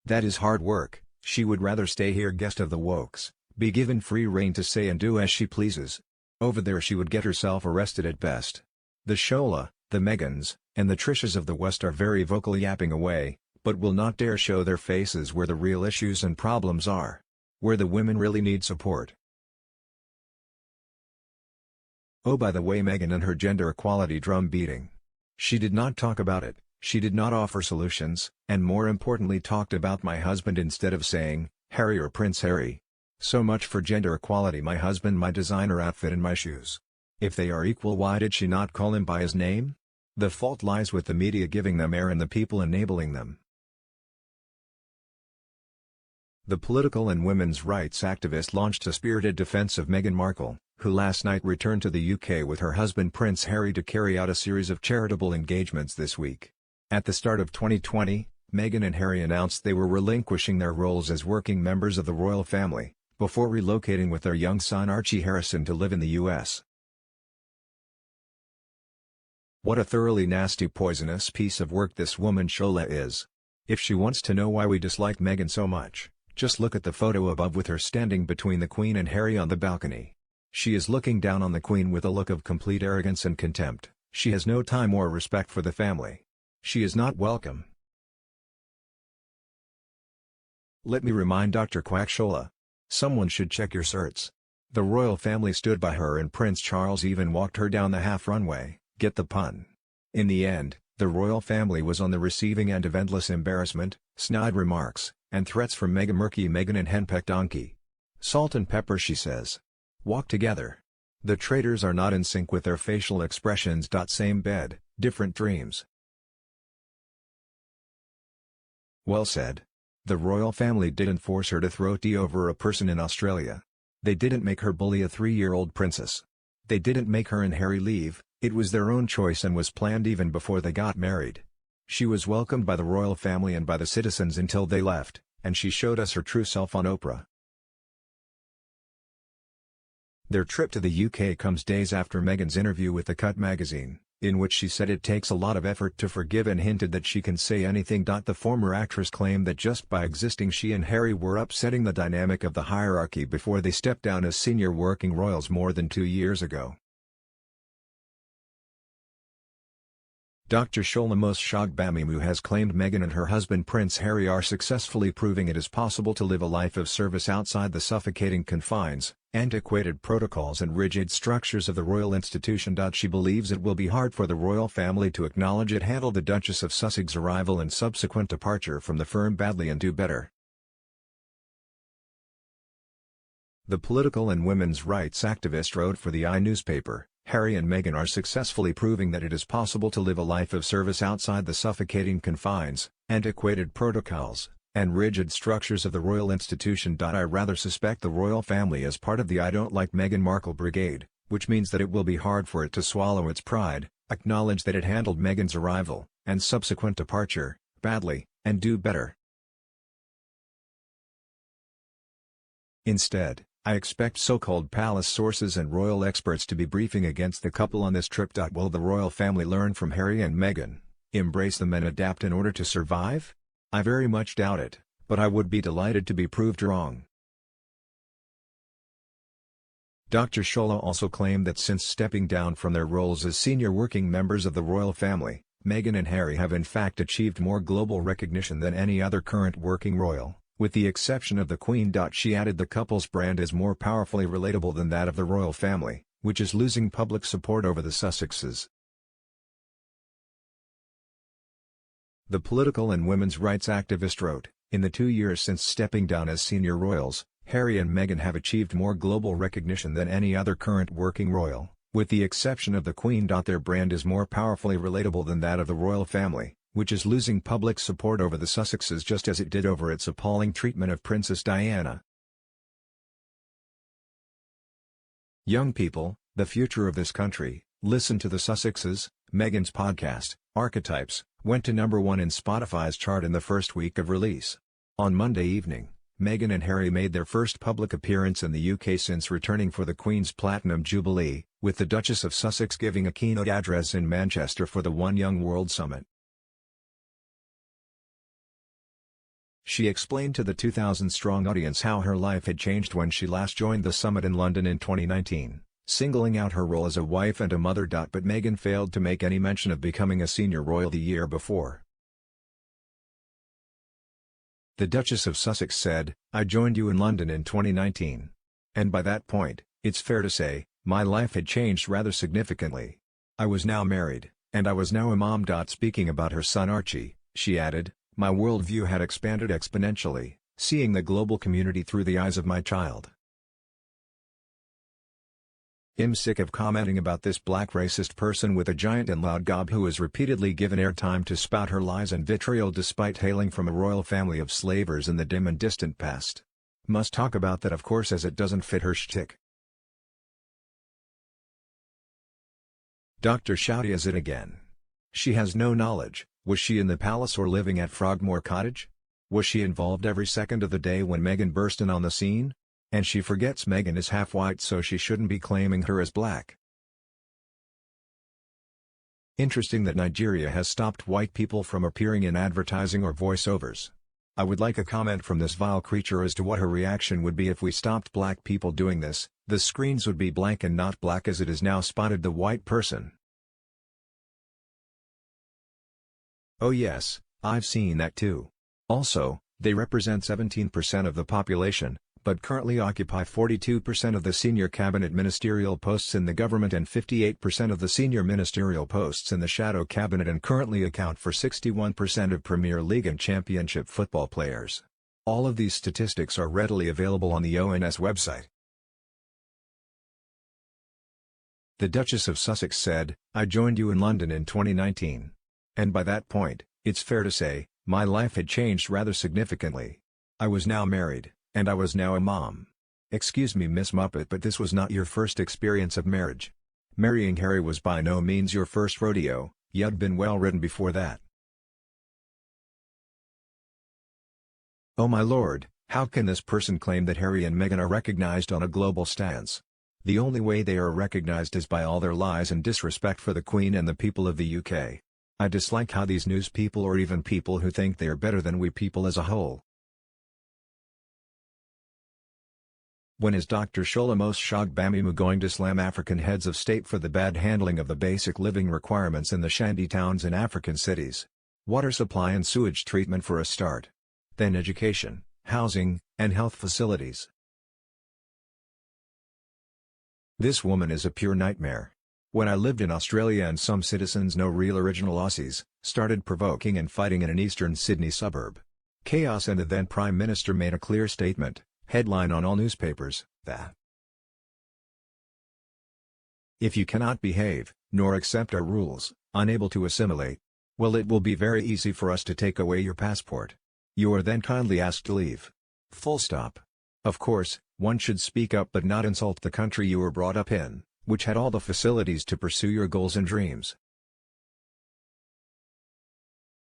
That is hard work. She would rather stay here guest of the Wokes, be given free rein to say and do as she pleases. Over there she would get herself arrested at best. The Shola, the Meghans, and the Trishas of the West are very vocal yapping away, but will not dare show their faces where the real issues and problems are. Where the women really need support. Oh, by the way, Meghan and her gender equality drum beating. She did not talk about it, she did not offer solutions, and more importantly talked about my husband instead of saying, Harry or Prince Harry. So much for gender equality, my husband, my designer outfit and my shoes. If they are equal, why did she not call him by his name? The fault lies with the media giving them air and the people enabling them. The political and women's rights activist launched a spirited defense of Meghan Markle, who last night returned to the UK with her husband Prince Harry to carry out a series of charitable engagements this week. At the start of 2020, Meghan and Harry announced they were relinquishing their roles as working members of the royal family, before relocating with their young son Archie Harrison to live in the US. What a thoroughly nasty, poisonous piece of work this woman Shola is. If she wants to know why we dislike Meghan so much, just look at the photo above with her standing between the Queen and Harry on the balcony. She is looking down on the Queen with a look of complete arrogance and contempt. She has no time or respect for the family. She is not welcome. Let me remind Dr. Quack Shola. Someone should check your certs. The royal family stood by her and Prince Charles even walked her down the half-runway, get the pun. In the end, the royal family was on the receiving end of endless embarrassment, snide remarks, and threats from Mega Murky Meghan and Henpecked Donkey. Salt and pepper, she says. Walk together. The traitors are not in sync with their facial expressions. Same bed, different dreams. Well said. The royal family didn't force her to throw tea over a person in Australia. They didn't make her bully a 3-year-old princess. They didn't make her and Harry leave, it was their own choice and was planned even before they got married. She was welcomed by the royal family and by the citizens until they left, and she showed us her true self on Oprah. Their trip to the UK comes days after Meghan's interview with The Cut magazine, in which she said it takes a lot of effort to forgive and hinted that she can say anything. The former actress claimed that just by existing she and Harry were upsetting the dynamic of the hierarchy before they stepped down as senior working royals more than 2 years ago. Dr. Shola Moshogbamimu has claimed Meghan and her husband Prince Harry are successfully proving it is possible to live a life of service outside the suffocating confines, antiquated protocols and rigid structures of the royal institution. She believes it will be hard for the royal family to acknowledge it handled the Duchess of Sussex's arrival and subsequent departure from the firm badly and do better. The political and women's rights activist wrote for the newspaper, Harry and Meghan are successfully proving that it is possible to live a life of service outside the suffocating confines, antiquated protocols, and rigid structures of the royal institution. I rather suspect the royal family is part of the I don't like Meghan Markle brigade, which means that it will be hard for it to swallow its pride, acknowledge that it handled Meghan's arrival, and subsequent departure, badly, and do better. Instead, I expect so-called palace sources and royal experts to be briefing against the couple on this trip. Will the royal family learn from Harry and Meghan, embrace them and adapt in order to survive? I very much doubt it, but I would be delighted to be proved wrong. Dr. Shola also claimed that since stepping down from their roles as senior working members of the royal family, Meghan and Harry have in fact achieved more global recognition than any other current working royal. With the exception of the Queen. She added the couple's brand is more powerfully relatable than that of the royal family, which is losing public support over the Sussexes. The political and women's rights activist wrote, in the 2 years since stepping down as senior royals, Harry and Meghan have achieved more global recognition than any other current working royal, with the exception of the Queen. Their brand is more powerfully relatable than that of the royal family, which is losing public support over the Sussexes just as it did over its appalling treatment of Princess Diana. Young people, the future of this country, listen to the Sussexes. Meghan's podcast, Archetypes, went to #1 in Spotify's chart in the first week of release. On Monday evening, Meghan and Harry made their first public appearance in the UK since returning for the Queen's Platinum Jubilee, with the Duchess of Sussex giving a keynote address in Manchester for the One Young World Summit. She explained to the 2,000-strong audience how her life had changed when she last joined the summit in London in 2019, singling out her role as a wife and a mother. But Meghan failed to make any mention of becoming a senior royal the year before. The Duchess of Sussex said, "I joined you in London in 2019. And by that point, it's fair to say, my life had changed rather significantly. I was now married, and I was now a mom." Speaking about her son Archie, she added, "My worldview had expanded exponentially, seeing the global community through the eyes of my child. I'm sick of commenting about this black racist person with a giant and loud gob who is repeatedly given airtime to spout her lies and vitriol despite hailing from a royal family of slavers in the dim and distant past. Must talk about that of course as it doesn't fit her shtick." Dr. Shouty is it again. She has no knowledge. Was she in the palace or living at Frogmore Cottage? Was she involved every second of the day when Meghan burst in on the scene? And she forgets Meghan is half white, so she shouldn't be claiming her as black. Interesting that Nigeria has stopped white people from appearing in advertising or voiceovers. I would like a comment from this vile creature as to what her reaction would be if we stopped black people doing this. The screens would be blank and not black as it is now. Spotted the white person. Oh yes, I've seen that too. Also, they represent 17% of the population, but currently occupy 42% of the senior cabinet ministerial posts in the government and 58% of the senior ministerial posts in the shadow cabinet, and currently account for 61% of Premier League and Championship football players. All of these statistics are readily available on the ONS website. The Duchess of Sussex said, "I joined you in London in 2019. And by that point, it's fair to say, my life had changed rather significantly. I was now married, and I was now a mom." Excuse me, Miss Muppet, but this was not your first experience of marriage. Marrying Harry was by no means your first rodeo. You'd been well ridden before that. Oh my lord, how can this person claim that Harry and Meghan are recognized on a global stance? The only way they are recognized is by all their lies and disrespect for the Queen and the people of the UK. I dislike how these news people, or even people who think they are better than we people as a whole. When is Dr. Shola Moshogbamimu going to slam African heads of state for the bad handling of the basic living requirements in the shanty towns in African cities? Water supply and sewage treatment for a start. Then education, housing, and health facilities. This woman is a pure nightmare. When I lived in Australia and some citizens, no real original Aussies, started provoking and fighting in an eastern Sydney suburb. Chaos, and the then Prime Minister made a clear statement, headline on all newspapers, that if you cannot behave, nor accept our rules, unable to assimilate, well, it will be very easy for us to take away your passport. You are then kindly asked to leave. Full stop. Of course, one should speak up but not insult the country you were brought up in, which had all the facilities to pursue your goals and dreams.